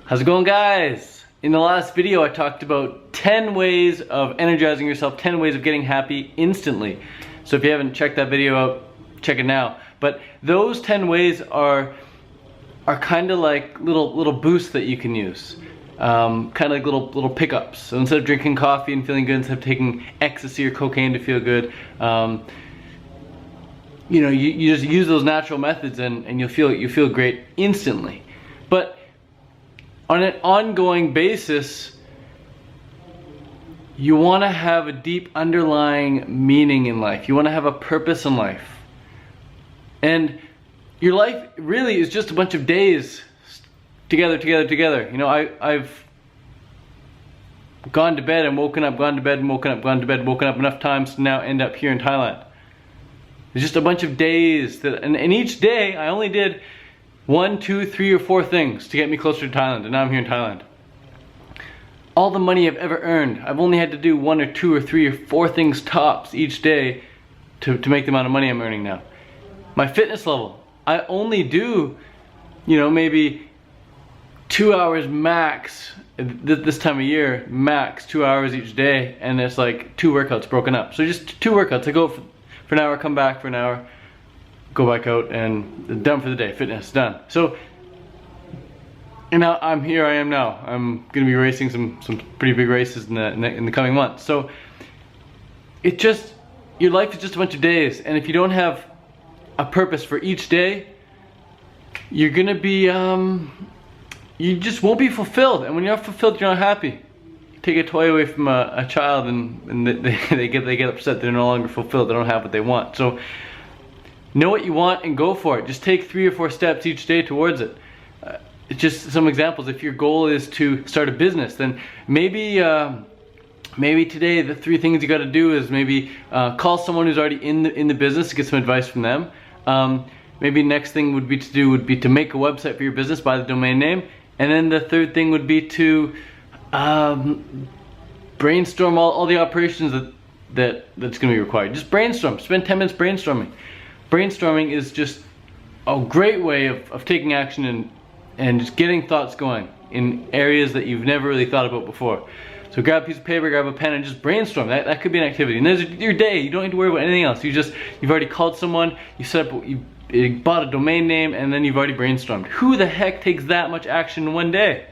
How's it going, guys? In the last video I talked about 10 ways of energizing yourself, 10 ways of getting happy instantly. So if you haven't checked that video out, check it now. But those 10 ways are kind of like little boosts that you can use. Kind of like little pickups. So instead of drinking coffee and feeling good, instead of taking ecstasy or cocaine to feel good, you know, you just use those natural methods and you feel great instantly. But on an ongoing basis, you want to have a deep underlying meaning in life. You want to have a purpose in life. And your life really is just a bunch of days together. You know, I've gone to bed and woken up, gone to bed and woken up, gone to bed, woken up enough times to now end up here in Thailand. It's just a bunch of days that, and each day I only did 1, 2, 3, or 4 things to get me closer to Thailand, and now I'm here in Thailand. All the money I've ever earned, I've only had to do 1 or 2 or 3 or 4 things tops each day to make the amount of money I'm earning now. My fitness level, I only do, you know, maybe 2 hours max this time of year, max 2 hours each day, and it's like 2 workouts broken up. So just 2 workouts. I go for an hour, come back for an hour, go back out, and done for the day. Fitness done. So, and now I am now. I'm gonna be racing some pretty big races in the coming months. So it just, your life is just a bunch of days, and if you don't have a purpose for each day, you're gonna be you just won't be fulfilled. And when you're not fulfilled, you're not happy. You take a toy away from a child, and they get upset. They're no longer fulfilled. They don't have what they want. So know what you want and go for it. Just take 3 or 4 steps each day towards it. It's just some examples. If your goal is to start a business, then maybe today the 3 things you got to do is maybe call someone who's already in the business to get some advice from them. Maybe next thing would be to make a website for your business, buy the domain name, and then the 3rd thing would be to brainstorm all the operations that's going to be required. Just brainstorm. Spend 10 minutes brainstorming. Brainstorming is just a great way of taking action and just getting thoughts going in areas that you've never really thought about before. So grab a piece of paper, grab a pen, and just brainstorm. That could be an activity. And there's your day. You don't need to worry about anything else. You've already called someone, you bought a domain name, and then you've already brainstormed. Who the heck takes that much action in one day?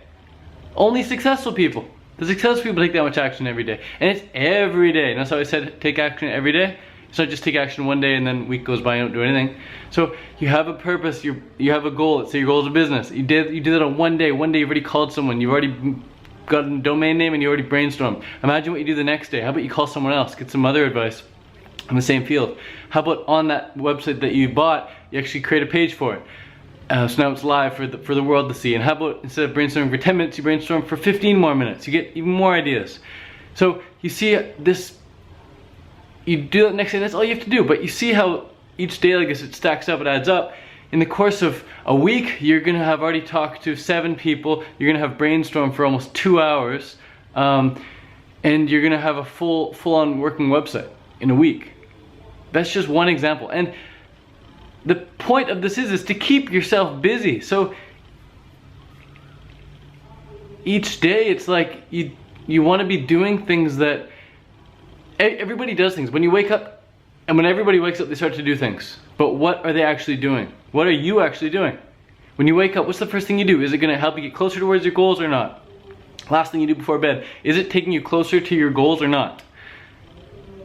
Only successful people. The successful people take that much action every day. And it's every day. And that's how I said take action every day. It's not just take action one day and then a week goes by and you don't do anything. So you have a purpose, you have a goal. Let's say your goal is a business. You did it on one day. One day you've already called someone, you've already got a domain name, and you already brainstormed. Imagine what you do the next day. How about you call someone else, get some other advice in the same field. How about on that website that you bought, you actually create a page for it. So now it's live for the world to see. And how about instead of brainstorming for 10 minutes, you brainstorm for 15 more minutes. You get even more ideas. So you see this, you do it next day, that's all you have to do. But you see how each day, I guess, it stacks up, it adds up. In the course of a week, you're gonna have already talked to 7 people, you're gonna have brainstormed for almost 2 hours, and you're gonna have a full-on working website in a week. That's just one example. And the point of this is to keep yourself busy. So each day, it's like you want to be doing things that everybody does things. When you wake up, and when everybody wakes up, they start to do things. But what are they actually doing? What are you actually doing? When you wake up, what's the first thing you do? Is it going to help you get closer towards your goals or not? Last thing you do before bed, is it taking you closer to your goals or not?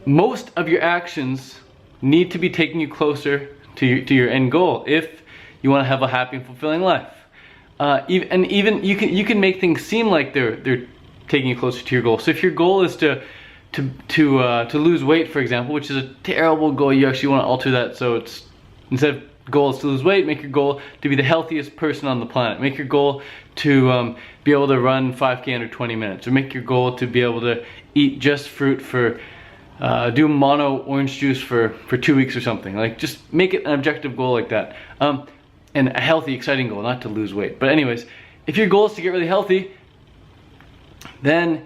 Most of your actions need to be taking you closer to your end goal if you want to have a happy and fulfilling life. Even you can make things seem like they're taking you closer to your goal. So if your goal is to lose weight, for example, which is a terrible goal, you actually want to alter that. So it's, instead of goal is to lose weight, make your goal to be the healthiest person on the planet. Make your goal to be able to run 5K under 20 minutes, or make your goal to be able to eat just fruit for do mono orange juice for 2 weeks or something. Like, just make it an objective goal like that, and a healthy, exciting goal, not to lose weight. But anyways, if your goal is to get really healthy, then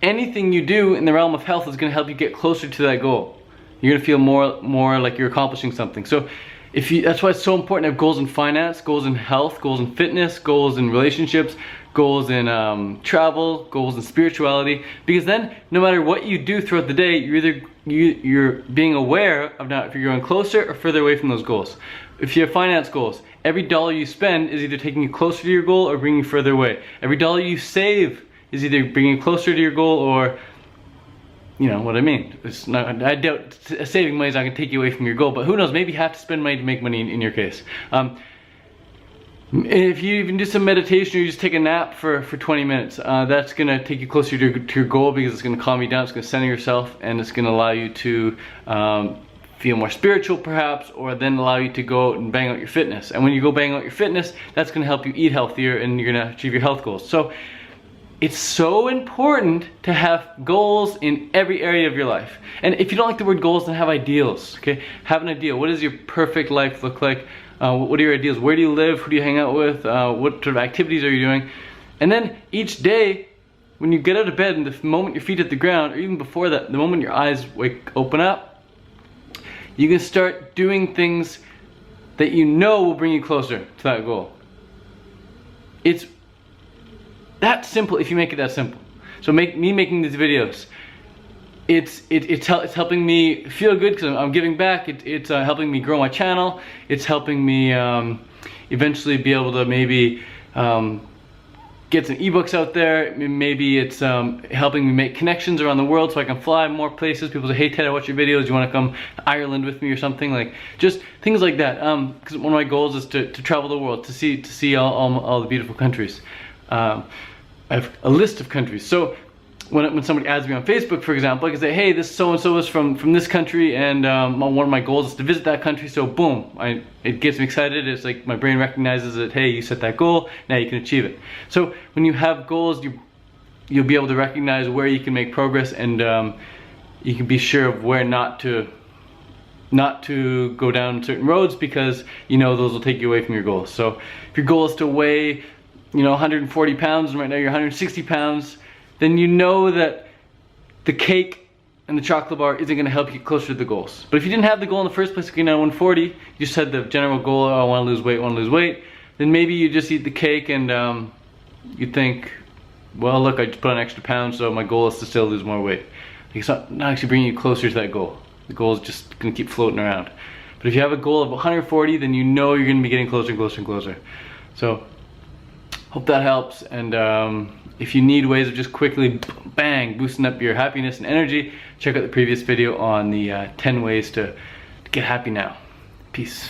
anything you do in the realm of health is going to help you get closer to that goal. You're going to feel more like you're accomplishing something. So That's why it's so important to have goals in finance, goals in health, goals in fitness, goals in relationships, goals in travel, goals in spirituality, because then no matter what you do throughout the day, you're being aware of now if you're going closer or further away from those goals. If you have finance goals, every dollar you spend is either taking you closer to your goal or bringing you further away. Every dollar you save is either bringing you closer to your goal or, you know what I mean. It's not, I doubt saving money is not going to take you away from your goal, but who knows, maybe you have to spend money to make money in your case. If you even do some meditation or you just take a nap for 20 minutes, that's going to take you closer to your goal, because it's going to calm you down, it's going to center yourself, and it's going to allow you to feel more spiritual perhaps, or then allow you to go out and bang out your fitness. And when you go bang out your fitness, that's going to help you eat healthier and you're going to achieve your health goals. So it's so important to have goals in every area of your life. And if you don't like the word goals, then have ideals, okay? Have an ideal. What does your perfect life look like? What are your ideals? Where do you live? Who do you hang out with? What sort of activities are you doing? And then each day, when you get out of bed and the moment your feet hit the ground, or even before that, the moment your eyes open up, you can start doing things that you know will bring you closer to that goal. It's that simple if you make it that simple. So making these videos, it's helping me feel good because I'm giving back. It's helping me grow my channel. It's helping me eventually be able to maybe get some ebooks out there. Maybe it's helping me make connections around the world so I can fly more places. People say, hey Ted, I watch your videos, you want to come to Ireland with me or something, like just things like that. Because one of my goals is to travel the world, to see all the beautiful countries. I have a list of countries. So when somebody adds me on Facebook, for example, I can say, hey, this so-and-so is from this country, and one of my goals is to visit that country, so boom, it gets me excited. It's like my brain recognizes that, hey, you set that goal, now you can achieve it. So when you have goals, you'll be able to recognize where you can make progress, and you can be sure of where not to go down certain roads, because you know those will take you away from your goals. So if your goal is to weigh 140 pounds, and right now you're 160 pounds, then you know that the cake and the chocolate bar isn't going to help you get closer to the goals. But if you didn't have the goal in the first place, you're now 140, you just had the general goal, oh, I want to lose weight, then maybe you just eat the cake and you think, well, look, I just put on extra pounds, so my goal is to still lose more weight. It's not actually bringing you closer to that goal. The goal is just going to keep floating around. But if you have a goal of 140, then you know you're going to be getting closer and closer and closer. So hope that helps, and if you need ways of just quickly, bang, boosting up your happiness and energy, check out the previous video on the 10 ways to get happy now. Peace.